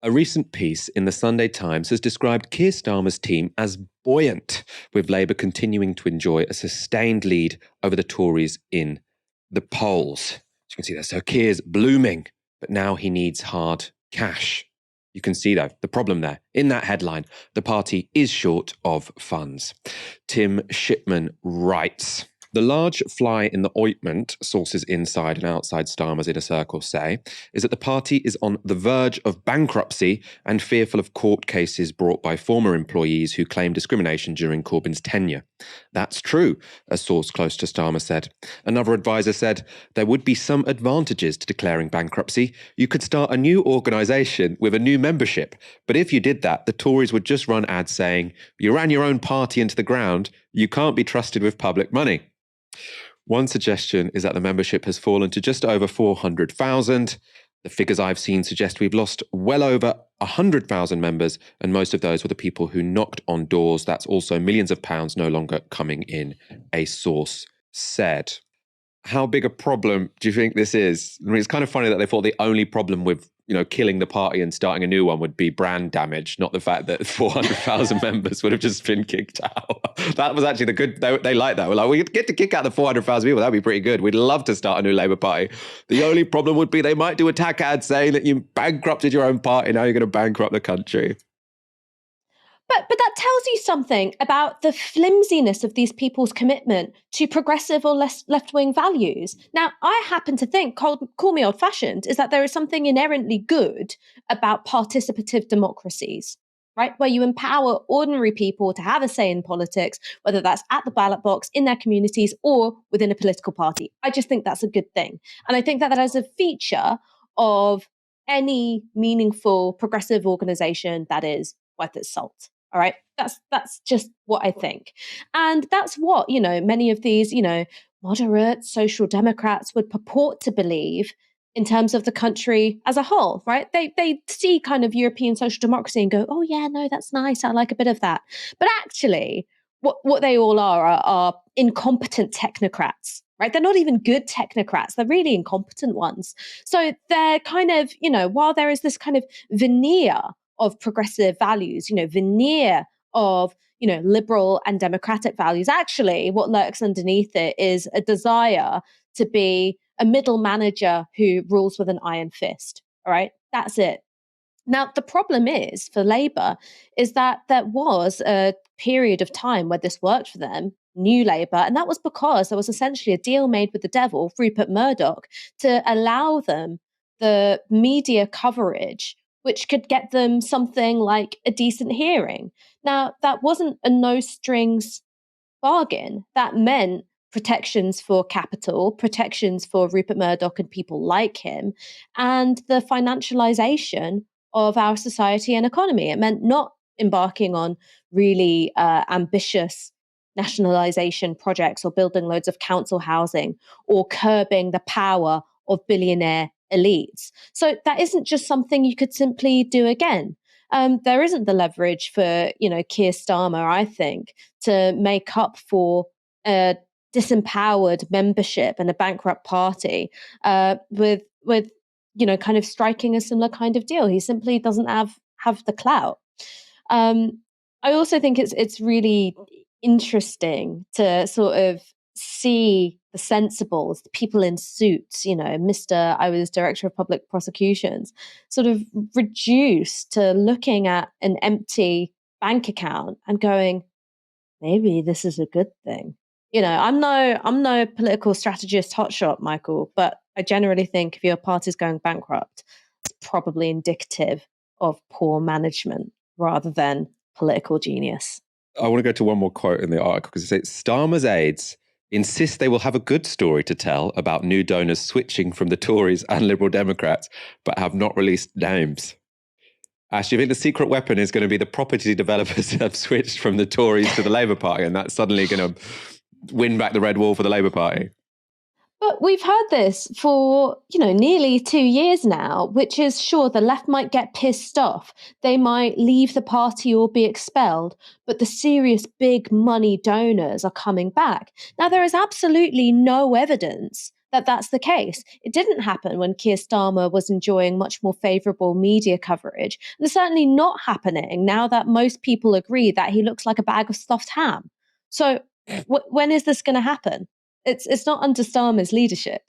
A recent piece in the Sunday Times has described Keir Starmer's team as buoyant, with Labour continuing to enjoy a sustained lead over the Tories in the polls. As you can see there, so Keir's blooming, but now he needs hard cash. You can see, though, the problem there. In that headline, the party is short of funds. Tim Shipman writes, the large fly in the ointment, sources inside and outside Starmer's inner circle say, is that the party is on the verge of bankruptcy and fearful of court cases brought by former employees who claim discrimination during Corbyn's tenure. That's true, a source close to Starmer said. Another advisor said, there would be some advantages to declaring bankruptcy. You could start a new organisation with a new membership. But if you did that, the Tories would just run ads saying, you ran your own party into the ground, you can't be trusted with public money. One suggestion is that the membership has fallen to just over 400,000. The figures I've seen suggest we've lost well over 100,000 members, and most of those were the people who knocked on doors. That's also millions of pounds no longer coming in, a source said. How big a problem do you think this is? I mean, it's kind of funny that they thought the only problem with, killing the party and starting a new one would be brand damage, not the fact that 400,000 members would have just been kicked out. That was actually the good, they liked that. We're like, we get to kick out the 400,000 people. That'd be pretty good. We'd love to start a new Labour Party. The only problem would be they might do attack ads saying that you bankrupted your own party. Now you're going to bankrupt the country. But that tells you something about the flimsiness of these people's commitment to progressive or left-wing values. Now, I happen to think, call me old-fashioned, is that there is something inherently good about participative democracies, right? Where you empower ordinary people to have a say in politics, whether that's at the ballot box, in their communities, or within a political party. I just think that's a good thing. And I think that that is a feature of any meaningful progressive organization that is worth its salt. All right, that's just what I think. And that's what, many of these, moderate social democrats would purport to believe in terms of the country as a whole, right? They see kind of European social democracy and go, oh yeah, no, that's nice. I like a bit of that. But actually, what they all are incompetent technocrats, right? They're not even good technocrats. They're really incompetent ones. So they're kind of, while there is this kind of veneer of progressive values, veneer of, liberal and democratic values. Actually, what lurks underneath it is a desire to be a middle manager who rules with an iron fist. All right, that's it. Now, the problem is for Labour is that there was a period of time where this worked for them, New Labour, and that was because there was essentially a deal made with the devil, Rupert Murdoch, to allow them the media coverage which could get them something like a decent hearing. Now, that wasn't a no-strings bargain. That meant protections for capital, protections for Rupert Murdoch and people like him, and the financialization of our society and economy. It meant not embarking on really ambitious nationalization projects or building loads of council housing or curbing the power of billionaire elites. So that isn't just something you could simply do again. There isn't the leverage for, Keir Starmer, I think, to make up for a disempowered membership and a bankrupt party with kind of striking a similar kind of deal. He simply doesn't have the clout. I also think it's really interesting to sort of see the sensibles, the people in suits, I was director of public prosecutions, sort of reduced to looking at an empty bank account and going, maybe this is a good thing. I'm no political strategist hotshot, Michael, but I generally think if your party's going bankrupt, it's probably indicative of poor management rather than political genius. I want to go to one more quote in the article because it says Starmer's aides insist they will have a good story to tell about new donors switching from the Tories and Liberal Democrats, but have not released names. Ash, do you think the secret weapon is going to be the property developers that have switched from the Tories to the Labour Party, and that's suddenly going to win back the red wall for the Labour Party? But we've heard this for, nearly 2 years now, which is sure the left might get pissed off. They might leave the party or be expelled, but the serious big money donors are coming back. Now, there is absolutely no evidence that that's the case. It didn't happen when Keir Starmer was enjoying much more favourable media coverage. And it's certainly not happening now that most people agree that he looks like a bag of stuffed ham. So when is this going to happen? It's not under Starmer's leadership.